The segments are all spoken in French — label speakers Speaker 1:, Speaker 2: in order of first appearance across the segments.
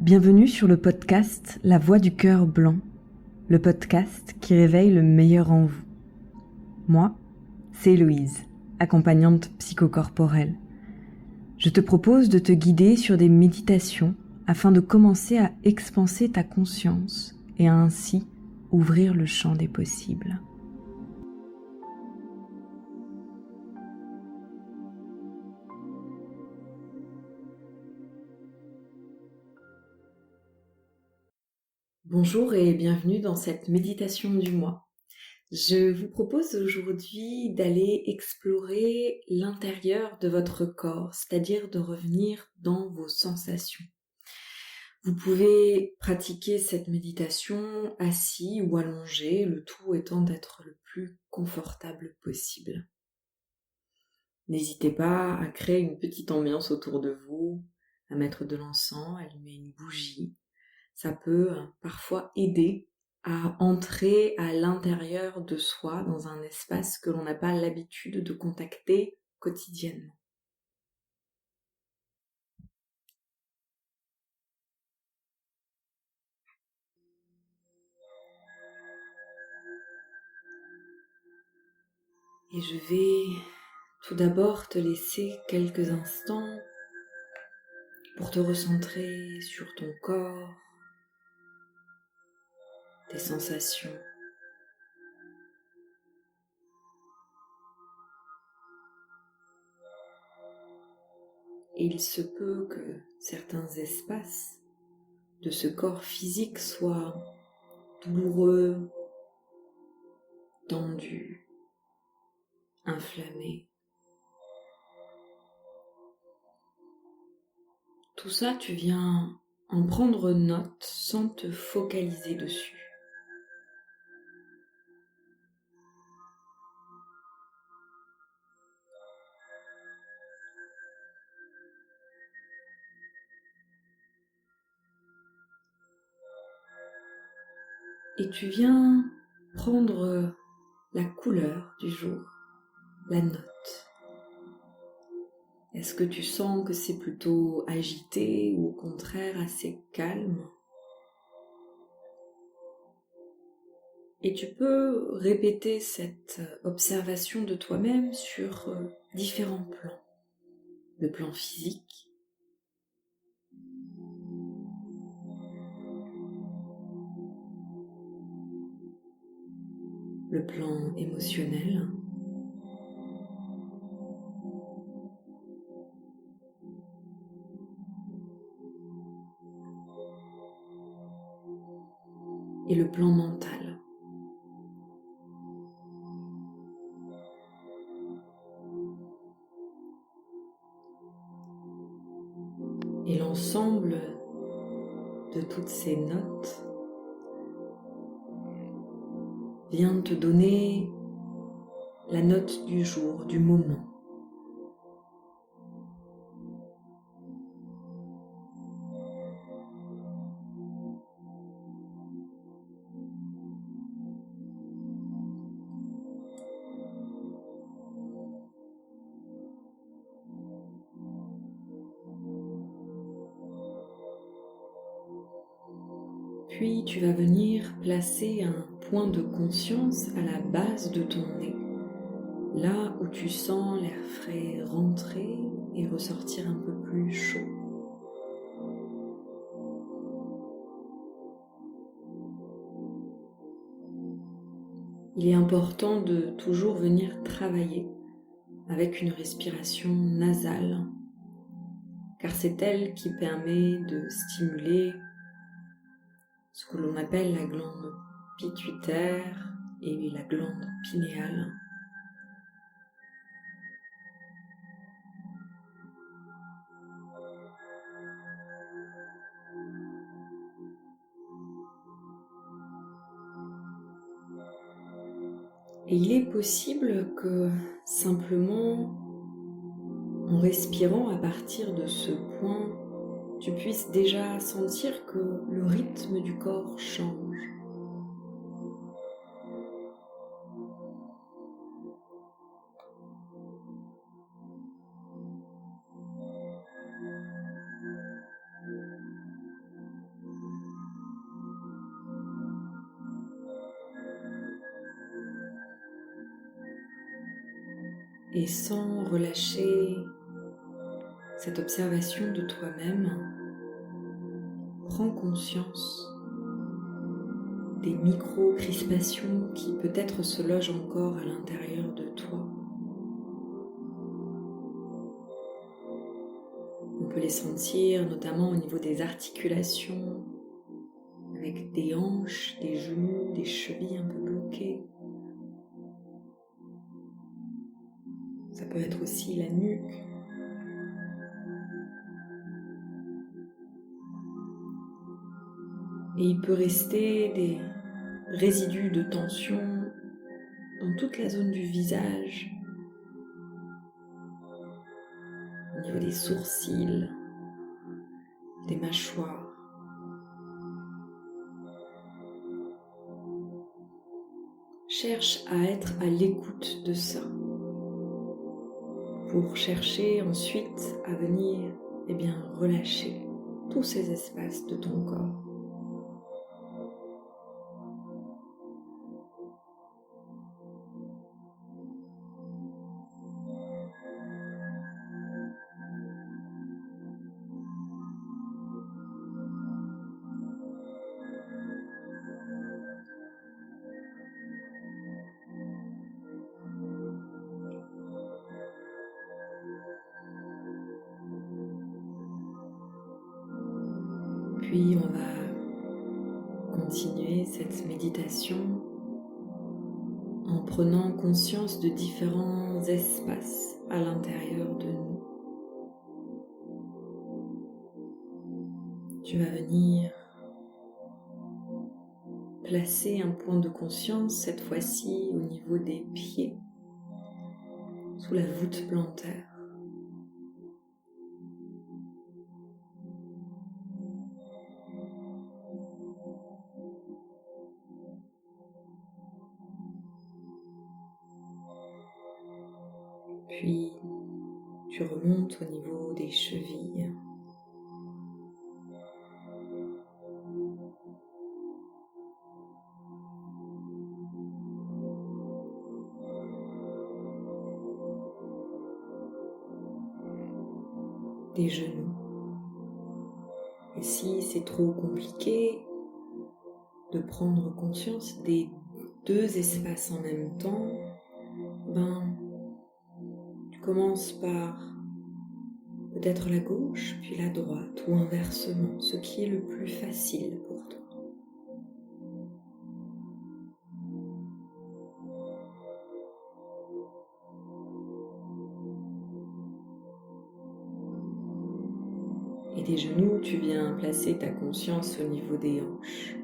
Speaker 1: Bienvenue sur le podcast La Voix du Cœur Blanc, le podcast qui réveille le meilleur en vous. Moi, c'est Héloïse, accompagnante psychocorporelle. Je te propose de te guider sur des méditations afin de commencer à expanser ta conscience et à ainsi ouvrir le champ des possibles. Bonjour et bienvenue dans cette méditation du mois. Je vous propose aujourd'hui d'aller explorer l'intérieur de votre corps, c'est-à-dire de revenir dans vos sensations. Vous pouvez pratiquer cette méditation assis ou allongé, le tout étant d'être le plus confortable possible. N'hésitez pas à créer une petite ambiance autour de vous, à mettre de l'encens, allumer une bougie. Ça peut parfois aider à entrer à l'intérieur de soi dans un espace que l'on n'a pas l'habitude de contacter quotidiennement. Et je vais tout d'abord te laisser quelques instants pour te recentrer sur ton corps, tes sensations. Et il se peut que certains espaces de ce corps physique soient douloureux, tendus, inflammés. Tout ça, tu viens en prendre note sans te focaliser dessus. Et tu viens prendre la couleur du jour, la note. Est-ce que tu sens que c'est plutôt agité ou au contraire assez calme ? Et tu peux répéter cette observation de toi-même sur différents plans. Le plan physique, le plan émotionnel, et le plan mental. Et l'ensemble de toutes ces notes vient te donner la note du jour, du moment. Puis tu vas venir placer un point de conscience à la base de ton nez, là où tu sens l'air frais rentrer et ressortir un peu plus chaud. Il est important de toujours venir travailler avec une respiration nasale, car c'est elle qui permet de stimuler ce que l'on appelle la glande pituitaire et la glande pinéale. Et il est possible que simplement en respirant à partir de ce point, tu puisses déjà sentir que le rythme du corps change. Et sans relâcher cette observation de toi-même, prends conscience des micro-crispations qui peut-être se logent encore à l'intérieur de toi. On peut les sentir notamment au niveau des articulations, avec des hanches, des genoux, des chevilles un peu bloquées. Ça peut être aussi la nuque. Et il peut rester des résidus de tension dans toute la zone du visage, au niveau des sourcils, des mâchoires. Cherche à être à l'écoute de ça, pour chercher ensuite à venir relâcher tous ces espaces de ton corps. Puis on va continuer cette méditation en prenant conscience de différents espaces à l'intérieur de nous. Tu vas venir placer un point de conscience, cette fois-ci au niveau des pieds, sous la voûte plantaire. Puis tu remontes au niveau des chevilles. Des genoux. Et si c'est trop compliqué de prendre conscience des deux espaces en même temps, tu commences par peut-être la gauche, puis la droite, ou inversement, ce qui est le plus facile pour toi. Et des genoux, tu viens placer ta conscience au niveau des hanches.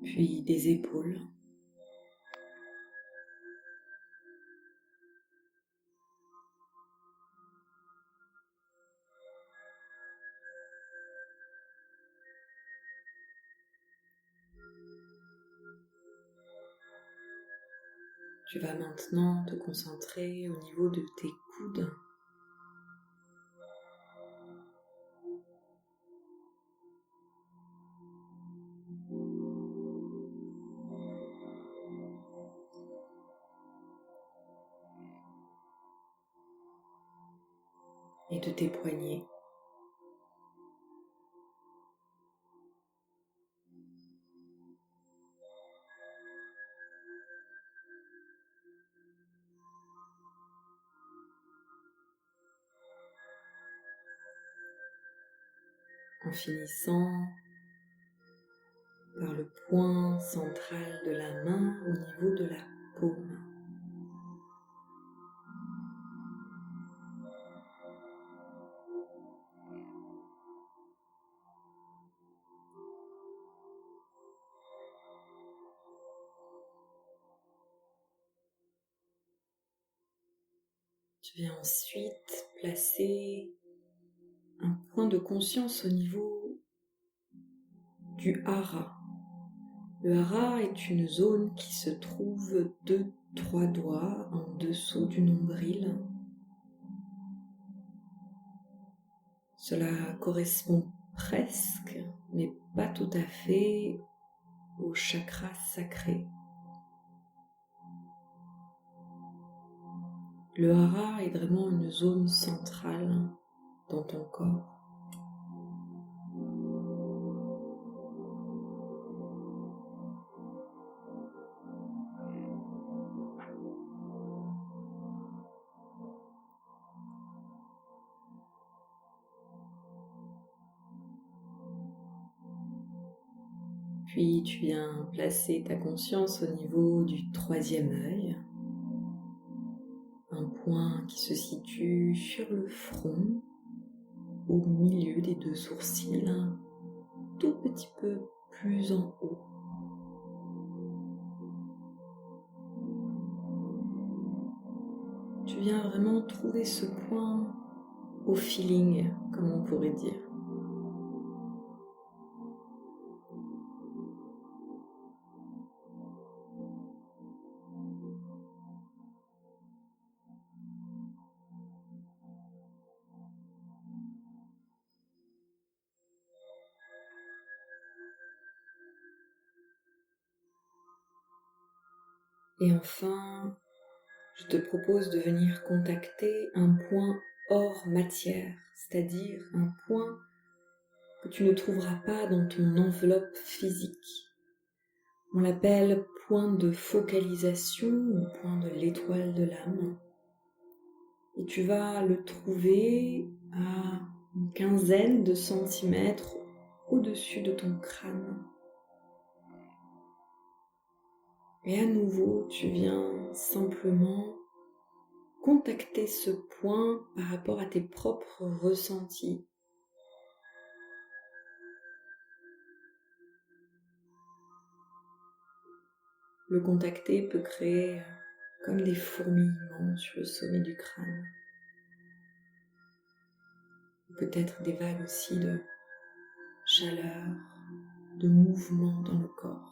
Speaker 1: Puis des épaules. Tu vas maintenant te concentrer au niveau de tes coudes. Et de tes poignets. En finissant par le point central de la main au niveau de la paume. Tu viens ensuite placer un point de conscience au niveau du hara. Le hara est une zone qui se trouve 3 doigts en dessous du nombril. Cela correspond presque, mais pas tout à fait, au chakra sacré. Le hara est vraiment une zone centrale dans ton corps. Puis tu viens placer ta conscience au niveau du 3e œil, un point qui se situe sur le front, au milieu des 2 sourcils, un tout petit peu plus en haut. Tu viens vraiment trouver ce point au feeling, comme on pourrait dire. Et enfin, je te propose de venir contacter un point hors matière, c'est-à-dire un point que tu ne trouveras pas dans ton enveloppe physique. On l'appelle point de focalisation ou point de l'étoile de l'âme. Et tu vas le trouver à une quinzaine de centimètres au-dessus de ton crâne. Et à nouveau, tu viens simplement contacter ce point par rapport à tes propres ressentis. Le contacter peut créer comme des fourmillements sur le sommet du crâne. Peut-être des vagues aussi de chaleur, de mouvement dans le corps.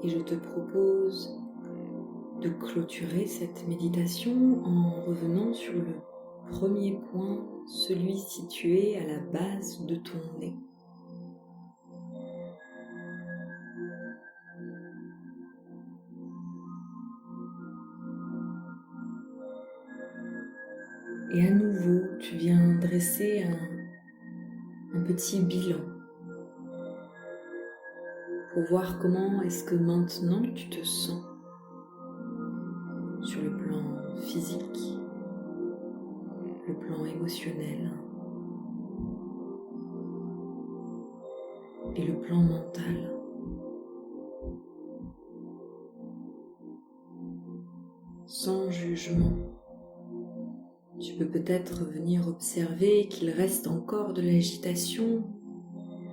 Speaker 1: Et je te propose de clôturer cette méditation en revenant sur le premier point, celui situé à la base de ton nez. Et à nouveau, tu viens dresser un petit bilan pour voir comment est-ce que maintenant tu te sens sur le plan physique, le plan émotionnel et le plan mental. Sans jugement. Tu peux peut-être venir observer qu'il reste encore de l'agitation,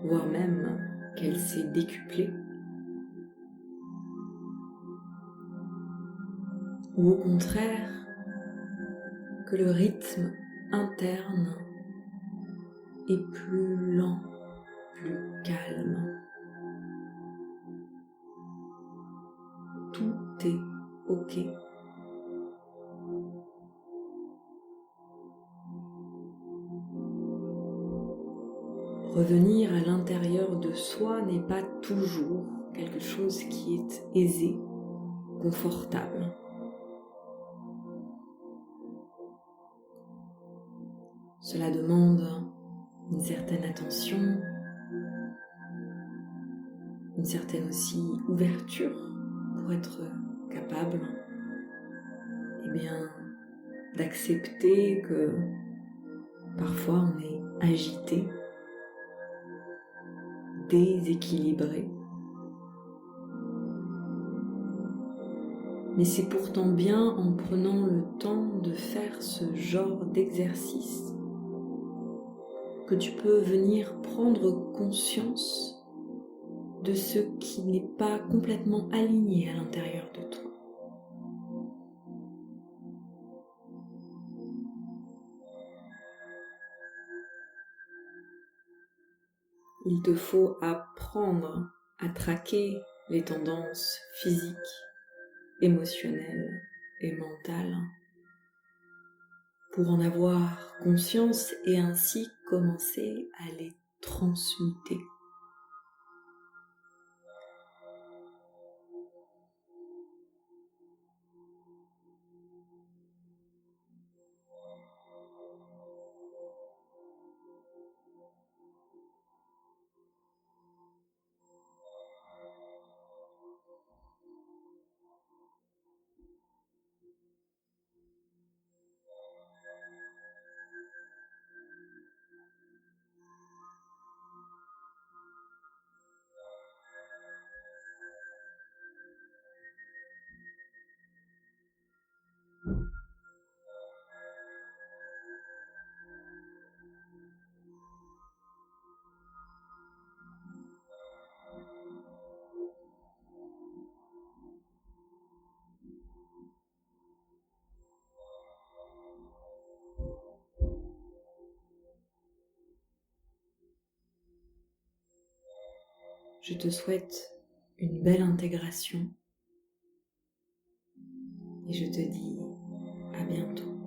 Speaker 1: voire même qu'elle s'est décuplée. Ou au contraire, que le rythme interne est plus lent, plus calme. Tout est OK. Revenir à l'intérieur de soi n'est pas toujours quelque chose qui est aisé, confortable. Cela demande une certaine attention, une certaine aussi ouverture pour être capable d'accepter que parfois on est agité, déséquilibré. Mais c'est pourtant bien en prenant le temps de faire ce genre d'exercice que tu peux venir prendre conscience de ce qui n'est pas complètement aligné à l'intérieur de toi. Il te faut apprendre à traquer les tendances physiques, émotionnelles et mentales pour en avoir conscience et ainsi commencer à les transmuter. Je te souhaite une belle intégration et je te dis à bientôt.